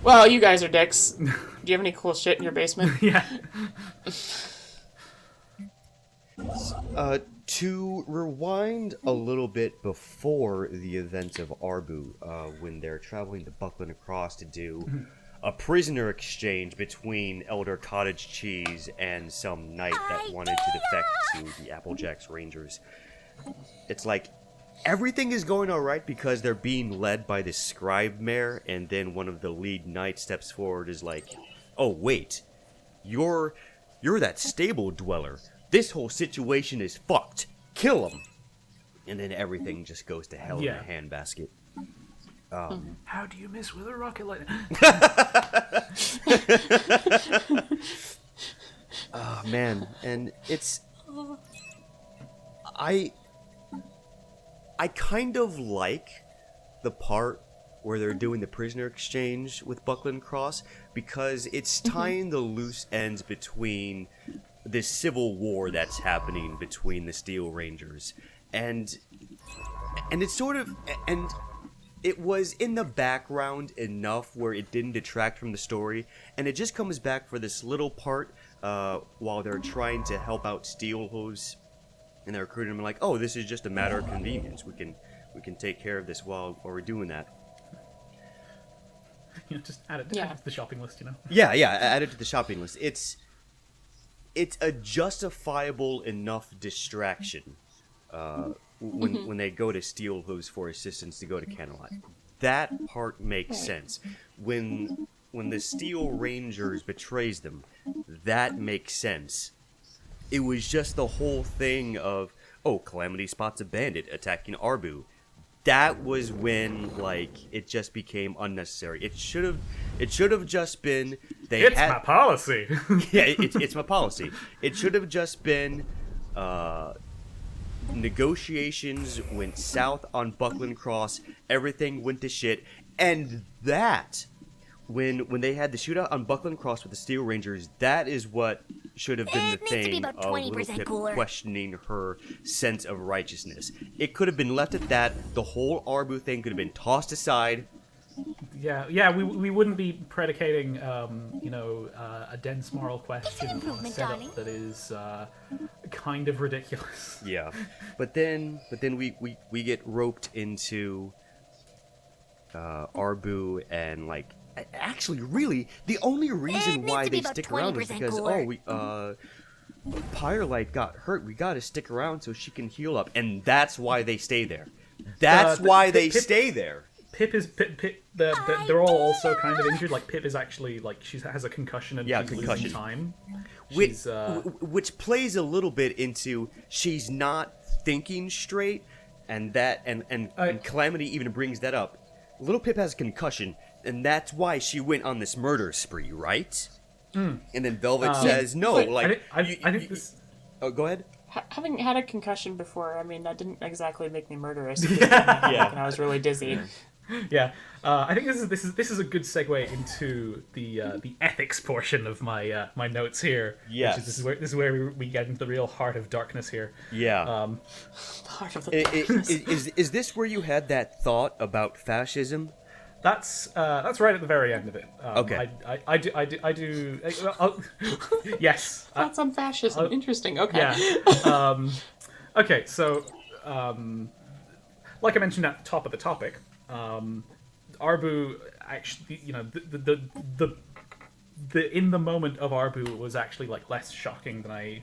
well, you guys are dicks. Do you have any cool shit in your basement? Yeah. To rewind a little bit before the events of Arbu, when they're traveling to Buckland across to do a prisoner exchange between Elder Cottage Cheese and some knight that wanted to defect to the Applejacks Rangers. It's like everything is going alright because they're being led by this scribe mare, and then one of the lead knights steps forward is like, oh wait, you're that stable dweller. This whole situation is fucked. Kill him. And then everything just goes to hell in a handbasket. How do you miss with a rocket like that? Oh man, and it's I kind of like the part where they're doing the prisoner exchange with Buckland Cross because it's tying the loose ends between this civil war that's happening between the Steel Rangers, and it's sort of, and it was in the background enough where it didn't detract from the story, and it just comes back for this little part while they're trying to help out Steelhose, and they're recruiting them like, oh, this is just a matter of convenience. We can take care of this while we're doing that. Just add it to the shopping list, Yeah, add it to the shopping list. It's a justifiable enough distraction when they go to Steelhose for assistance to go to Camelot. That part makes sense. When the Steel Rangers betrays them, that makes sense. It was just the whole thing of, oh, Calamity spots a bandit attacking Arbu. That was when, like, it just became unnecessary. It should have just been my policy. Yeah, it's my policy. It should have just been negotiations went south on Buckland Cross, everything went to shit, and that when they had the shootout on Buckland Cross with the Steel Rangers, that is what should have been the thing of Little Pip questioning her sense of righteousness. It could have been left at that. The whole Arbu thing could have been tossed aside. Yeah, we wouldn't be predicating, a dense moral question on a setup that is kind of ridiculous. Yeah, but then we get roped into Arbu, and like, actually, really, the only reason why they stick around is because Firelight got hurt. We got to stick around so she can heal up, and that's why they stay there. That's why they stay there. Pip. They're all also kind of injured. Like Pip is actually like she has a concussion and she's losing time. Which plays a little bit into she's not thinking straight, and Calamity even brings that up. Little Pip has a concussion, and that's why she went on this murder spree, right? And then Velvet says no. I think this. Oh, go ahead. Having had a concussion before, I mean, that didn't exactly make me murderous. And I was really dizzy. Yeah, I think this is a good segue into the ethics portion of my my notes here. Yes, this is where we get into the real heart of darkness here. Yeah. Heart of the darkness. Is this where you had that thought about fascism? That's right at the very end of it. Okay. I do. Yes. Thoughts on fascism. Interesting. Okay. Yeah. Okay. So, like I mentioned at the top of the topic, Arbu actually, the in the moment of Arbu was actually like less shocking than I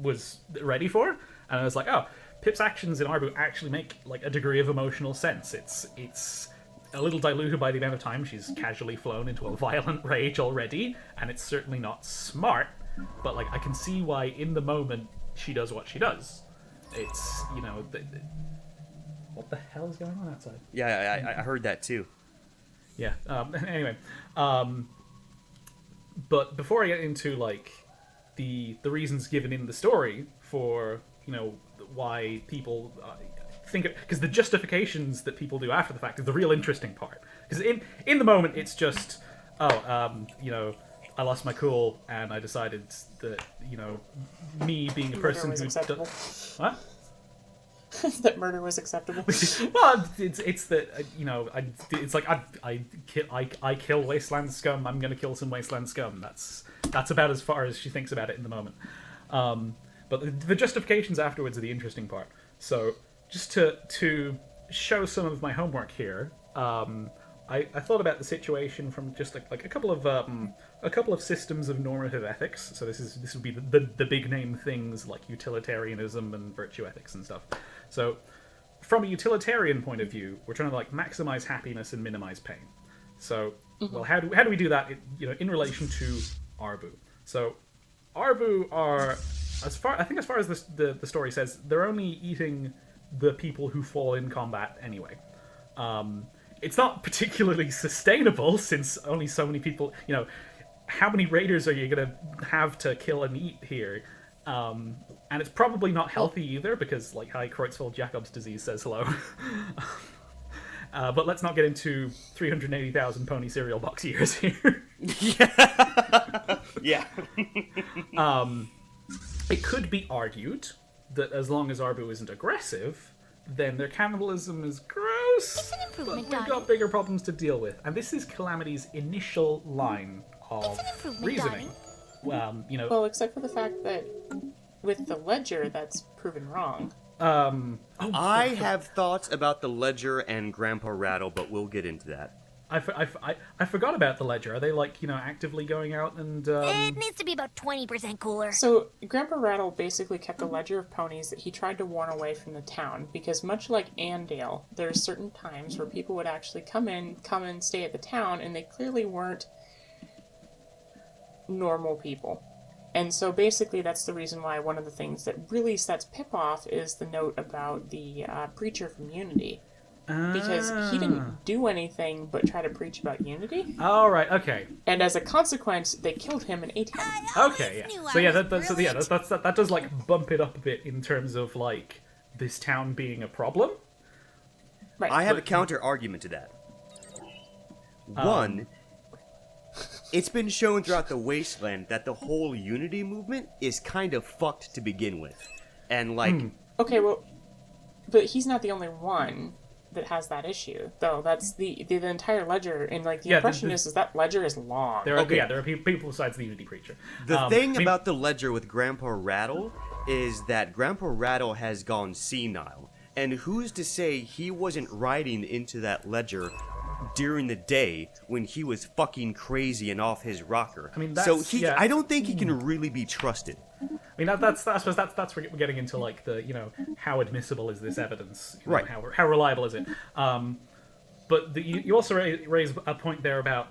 was ready for, and I was like, oh, Pip's actions in Arbu actually make like a degree of emotional sense. It's a little diluted by the amount of time she's casually flown into a violent rage already, and it's certainly not smart, but, like, I can see why, in the moment, she does what she does. It's, you know... What the hell is going on outside? Yeah, I heard that too. Yeah, anyway. But before I get into, like, the reasons given in the story for, you know, why people... think because the justifications that people do after the fact is the real interesting part. Because in the moment, it's just, you know, I lost my cool and I decided that, you know, me being a person was who acceptable. What? That murder was acceptable. Well, it's that, you know, it's like I kill wasteland scum. I'm gonna kill some wasteland scum. That's about as far as she thinks about it in the moment. But the justifications afterwards are the interesting part. So, just to show some of my homework here, I thought about the situation from just like a couple of systems of normative ethics. So this would be the big name things like utilitarianism and virtue ethics and stuff. So, from a utilitarian point of view, we're trying to like maximize happiness and minimize pain. So, well, how do we do that? In relation to Arbu. So, Arbu are as far as the story says, they're only eating the people who fall in combat anyway. It's not particularly sustainable since only so many people, you know, how many raiders are you going to have to kill and eat here? And it's probably not healthy either because, like, hi, Creutzfeldt-Jacobs disease says hello. But let's not get into 380,000 pony cereal box years here. Yeah. It could be argued that as long as Arbu isn't aggressive, then their cannibalism is gross, It's an but improvement, we've got darling. bigger problems to deal with. And this is Calamity's initial line of It's an improvement, reasoning. You know, Well, except for the fact that with the ledger, that's proven wrong. I have thoughts about the Ledger and Grandpa Rattle, but we'll get into that. I forgot about the ledger. Are they, like, you know, actively going out and... It needs to be about 20% cooler. So, Grandpa Rattle basically kept a ledger of ponies that he tried to warn away from the town, because much like Andale, there are certain times where people would actually come and stay at the town, and they clearly weren't normal people. And so basically that's the reason why one of the things that really sets Pip off is the note about the preacher from Unity. Because he didn't do anything but try to preach about unity. All right, okay. And as a consequence, they killed him and ate him. Okay, yeah. So yeah, that does like bump it up a bit in terms of like this town being a problem. Right. I have a counter argument to that. One, it's been shown throughout the Wasteland that the whole Unity movement is kind of fucked to begin with. And like... Okay, well, but he's not the only one that has that issue, though. That's the entire ledger, and like the impression is that ledger is long. There are people besides the Unity preacher. The thing about the ledger with Grandpa Rattle is that Grandpa Rattle has gone senile, and who's to say he wasn't writing into that ledger during the day when he was fucking crazy and off his rocker? I mean, I don't think he can really be trusted. I mean, I suppose that's where we're getting into, like, the, you know, how admissible is this evidence? You know, Right. How reliable is it? But you also raise a point there about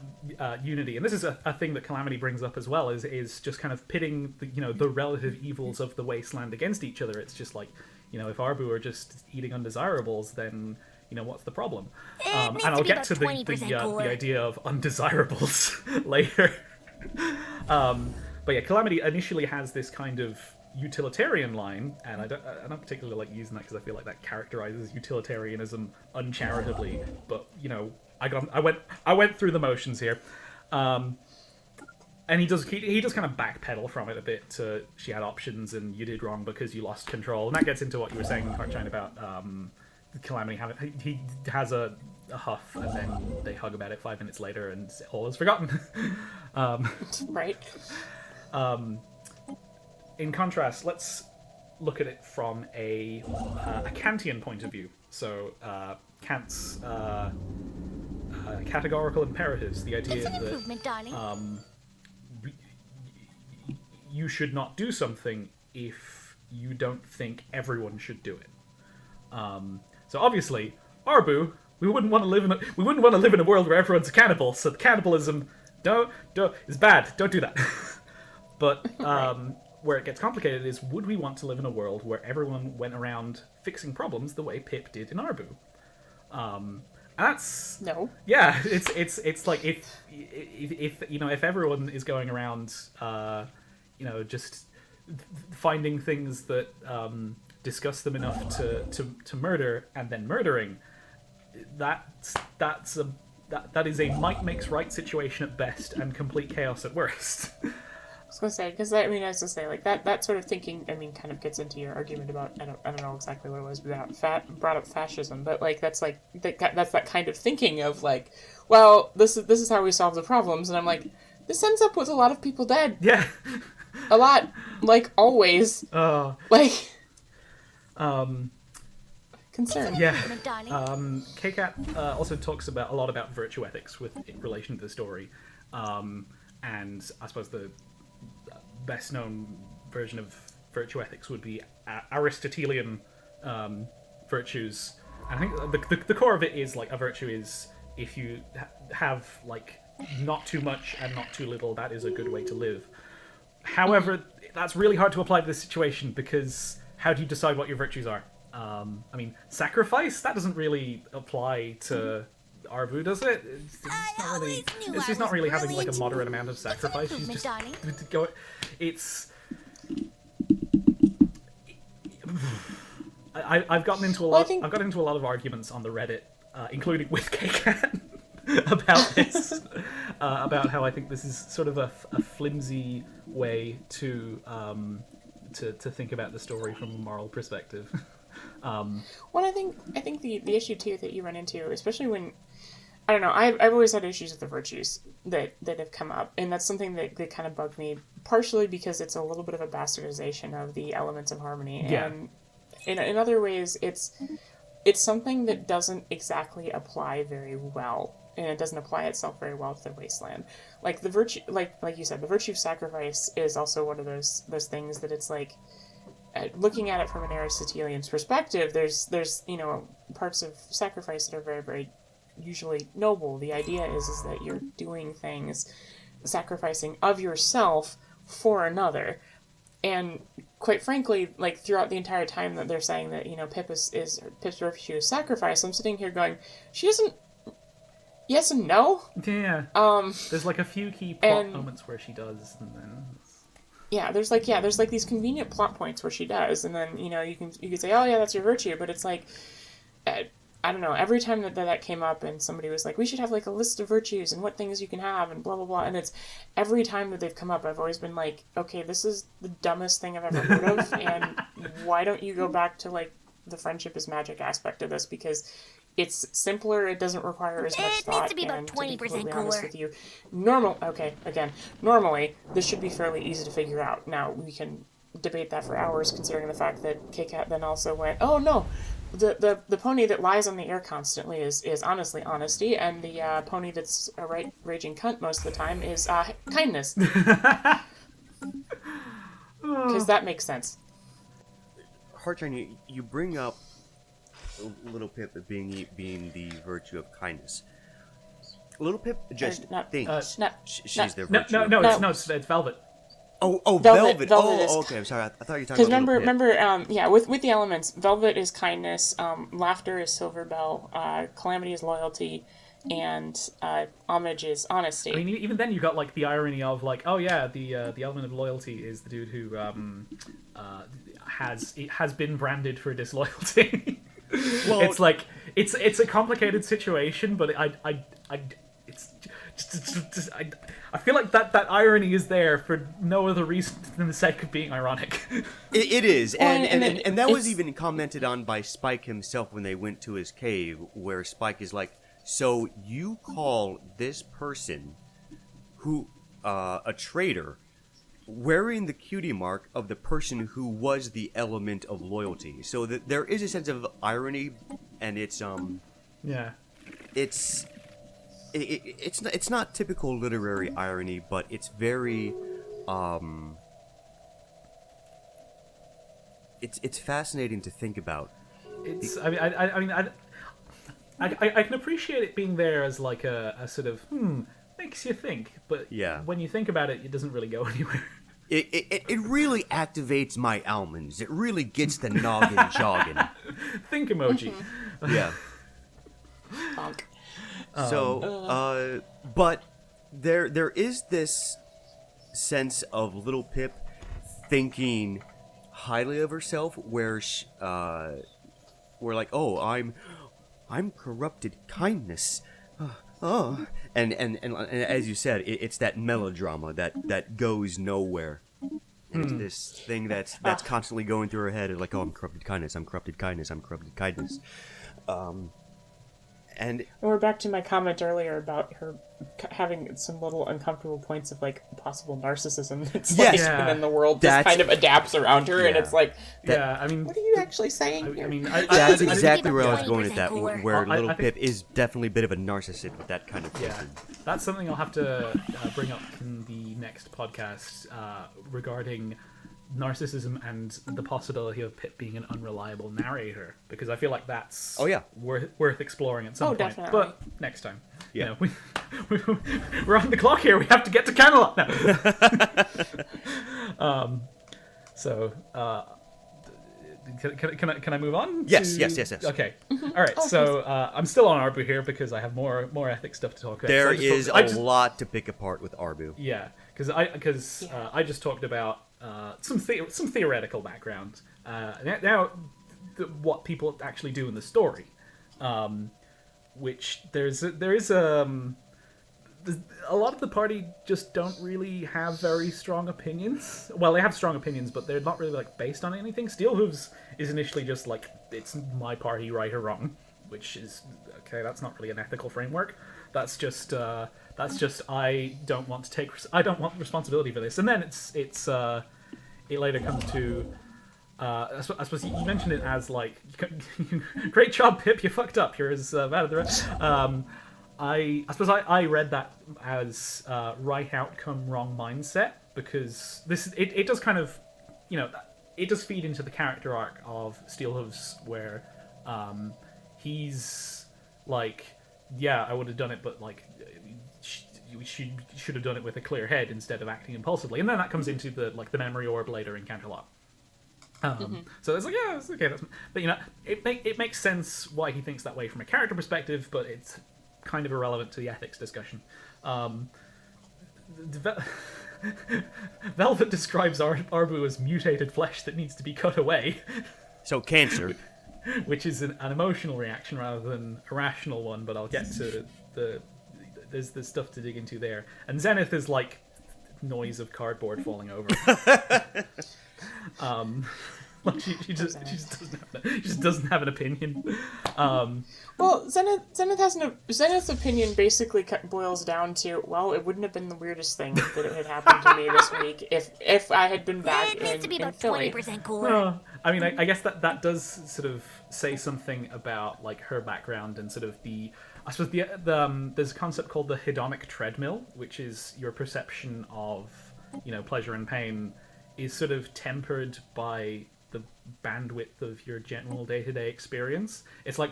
unity, and this is a thing that Calamity brings up as well, is just kind of pitting the relative evils of the Wasteland against each other. It's just like, you know, if Arbu are just eating undesirables, then, you know, what's the problem? And I'll get to the idea of undesirables later. But yeah, Calamity initially has this kind of utilitarian line, and I don't particularly like using that because I feel like that characterizes utilitarianism uncharitably. But you know, I went through the motions here, and he does kind of backpedal from it a bit. To she had options, and you did wrong because you lost control, and that gets into what you were saying, Heartshine, about Calamity having he has a huff, and then they hug about it 5 minutes later, and all is forgotten. Right. In contrast, let's look at it from a Kantian point of view. So Kant's categorical imperatives, the idea It's an that improvement, darling. you should not do something if you don't think everyone should do it. So obviously, Arbu we wouldn't want to live in a world where everyone's a cannibal. So the cannibalism don't is bad. Don't do that. But where it gets complicated is, would we want to live in a world where everyone went around fixing problems the way Pip did in Arbu? And that's No. yeah. It's like if if everyone is going around just finding things that disgust them enough to murder and then murdering, that is a might makes right situation at best and complete chaos at worst. I was gonna say, because I was gonna say, like, that sort of thinking, kind of gets into your argument about, I don't know exactly what it was, brought up fascism, but like that's that kind of thinking of like, well, this is how we solve the problems, and I'm like, this ends up with a lot of people dead. Yeah. A lot, like always. Like. Concern. Yeah. Darling. K-Cat also talks a lot about virtue ethics in relation to the story, and I suppose the best known version of virtue ethics would be Aristotelian virtues. And I think the core of it is like, a virtue is if you have like not too much and not too little, that is a good way to live. However, that's really hard to apply to this situation, because how do you decide what your virtues are? Sacrifice, that doesn't really apply to Arbu, does it? She's not really having like a moderate amount of sacrifice. She's just go. I've gotten into a lot. I've gotten into a lot of arguments on the Reddit, including with K-Cat, about this, about how I think this is sort of a flimsy way to think about the story from a moral perspective. Well, I think the issue too that you run into, especially when, I don't know, I've always had issues with the virtues that have come up, and that's something that kind of bugged me, partially because it's a little bit of a bastardization of the elements of harmony, and in other ways it's something that doesn't exactly apply very well, and it doesn't apply itself very well to the wasteland. Like the virtue, like you said, the virtue of sacrifice is also one of those things that it's like, looking at it from an Aristotelian perspective, there's parts of sacrifice that are very, very usually noble. The idea is that you're doing things, sacrificing of yourself for another. And quite frankly, like throughout the entire time that they're saying that, Pip's virtue is sacrifice, I'm sitting here going, she doesn't. Yes and no. Yeah. There's like a few key plot moments where she does, and then. Yeah, there's these convenient plot points where she does, and then you can say, oh yeah, that's your virtue, but it's like, I don't know. Every time that came up, and somebody was like, we should have like a list of virtues and what things you can have, and blah blah blah, and it's every time that they've come up, I've always been like, okay, this is the dumbest thing I've ever heard of, and why don't you go back to like the friendship is magic aspect of this, because it's simpler, it doesn't require as much thought, needs to be about and 20% to be completely cooler. honest with you, normally, this should be fairly easy to figure out. Now, we can debate that for hours, considering the fact that K-Cat then also went, oh no, the pony that lies on the air constantly is honestly honesty, and the pony that's a raging cunt most of the time is kindness. Because that makes sense. Hartshine, you bring up Little Pip being the virtue of kindness. Little Pip just thinks she's their virtue. No, it's Velvet. Oh, Velvet. Velvet. Oh, okay. I'm sorry. I thought you were talking about remember, with the elements, Velvet is kindness, laughter is Silverbell, calamity is loyalty, and homage is honesty. I mean, even then you got like the irony of like, oh yeah, the element of loyalty is the dude who has been branded for disloyalty. Well, it's like it's a complicated situation, but I feel like that irony is there for no other reason than the sake of being ironic. It is, and that was even commented on by Spike himself when they went to his cave, where Spike is like, so you call this person who a traitor wearing the cutie mark of the person who was the element of loyalty. So that there is a sense of irony, and it's it's not typical literary irony, but it's very it's fascinating to think about. I can appreciate it being there as like a sort of makes you think, but Yeah. when you think about it, it doesn't really go anywhere. It really activates my almonds. It really gets the noggin jogging. Think emoji. Yeah. Honk. So, but there is this sense of little Pip thinking highly of herself, where we're like, oh, I'm corrupted kindness. Oh, and as you said, it's that melodrama that goes nowhere. And it's this thing that's constantly going through her head, like, oh, I'm corrupted kindness, I'm corrupted kindness, I'm corrupted kindness. And we're back to my comment earlier about her having some little uncomfortable points of like possible narcissism. It's Yes. like, Yeah. and then the world just kind of adapts around her, and Yeah. it's like, I mean, what are you actually saying? I here? mean, that's I- exactly I- where I was 20% going with that, cooler. where I little think- Pip is definitely a bit of a narcissist with that kind of yeah, thinking. that's something I'll have to bring up in the next podcast regarding narcissism and the possibility of Pip being an unreliable narrator, because I feel like that's worth exploring at some point. Definitely. But next time, Yeah. we're on the clock here. We have to get to Camelot now. So, can I move on? Yes, to- yes. Okay. All right. So I'm still on Arbu here because I have more ethics stuff to talk about. There So is I just- a lot to pick apart with Arbu. yeah, because I just talked about some theoretical background. Now, what people actually do in the story, which there is a lot of the party just don't really have very strong opinions. Well, they have strong opinions, but they're not really like based on anything. Steelhooves is initially just like, it's my party, right or wrong, which is okay. That's not really an ethical framework. That's just I don't want responsibility for this. And then it later comes to. I suppose you mentioned it as like, great job, Pip. You fucked up. You're as bad as the rest. I suppose I read that as right outcome, wrong mindset, because it does kind of, it does feed into the character arc of Steelhooves, where he's like, yeah, I would have done it, but like, she should have done it with a clear head instead of acting impulsively, and then that comes into the memory orb later in Canterlot. So it's like, yeah, it's okay. But it makes sense why he thinks that way from a character perspective, but it's kind of irrelevant to the ethics discussion. Velvet describes Arbu as mutated flesh that needs to be cut away, So cancer. which is an emotional reaction rather than a rational one. But I'll get to there's stuff to dig into there. And Zenith is like noise of cardboard falling over. Like she just doesn't have an opinion. Well, Zenith's opinion basically boils down to, well, it wouldn't have been the weirdest thing that it had happened to me this week if I had been back It needs to be in about Philly. 20% cooler. Well, I mean, I guess that does sort of say something about like her background and sort of I suppose there's a concept called the hedonic treadmill, which is your perception of pleasure and pain is sort of tempered by the bandwidth of your general day-to-day experience. It's like,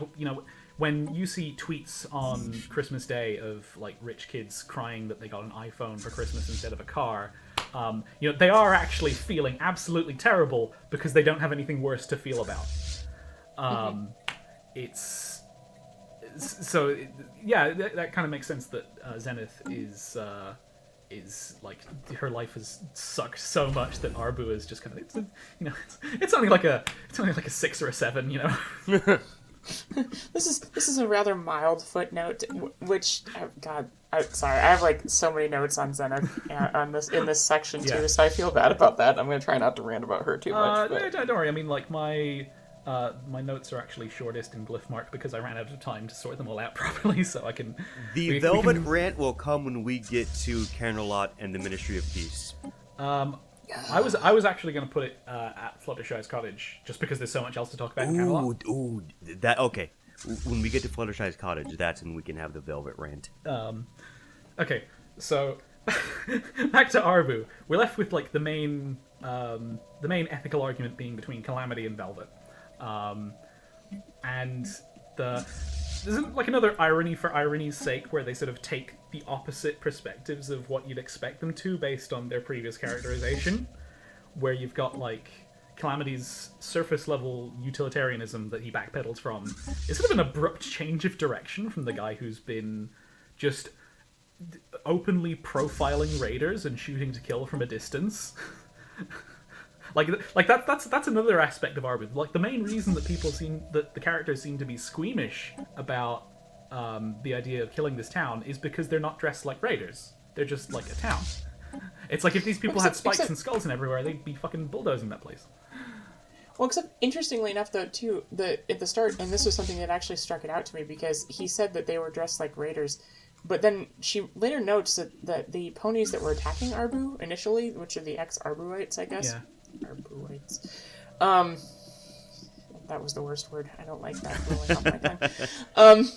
when you see tweets on Christmas Day of like rich kids crying that they got an iPhone for Christmas instead of a car, they are actually feeling absolutely terrible because they don't have anything worse to feel about. It's so that kind of makes sense that Zenith is like, her life has sucked so much that Arbu is just kind of it's only like a 6 or a 7, This is a rather mild footnote, which sorry, I have like so many notes on Zenith in this section too, Yeah. so I feel bad about that. I'm gonna try not to rant about her too much. But... Don't worry. I mean, like my notes are actually shortest in glyph mark because I ran out of time to sort them all out properly, so I can. The Velvet rant will come when we get to Canterlot and the Ministry of Peace. I was actually going to put it at Fluttershy's cottage just because there's so much else to talk about in Camelot. Ooh, that okay. When we get to Fluttershy's cottage, that's when we can have the Velvet rant. Okay, so back to Arbu. We're left with like the main ethical argument being between Calamity and Velvet, and isn't like another irony for irony's sake, where they sort of take the opposite perspectives of what you'd expect them to based on their previous characterization, where you've got like Calamity's surface level utilitarianism that he backpedals from is sort of an abrupt change of direction from the guy who's been just openly profiling raiders and shooting to kill from a distance. That's another aspect of Arbu. Like the main reason that the characters seem to be squeamish about the idea of killing this town is because they're not dressed like raiders. They're just like a town. It's like if these people had spikes and skulls and everywhere, they'd be fucking bulldozing that place. Well, except interestingly enough, though, too, at the start, and this was something that actually struck it out to me, because he said that they were dressed like raiders, but then she later notes that the ponies that were attacking Arbu initially, which are the ex-Arbuites, I guess. Yeah. Arbuites. That was the worst word. I don't like that rolling off my tongue.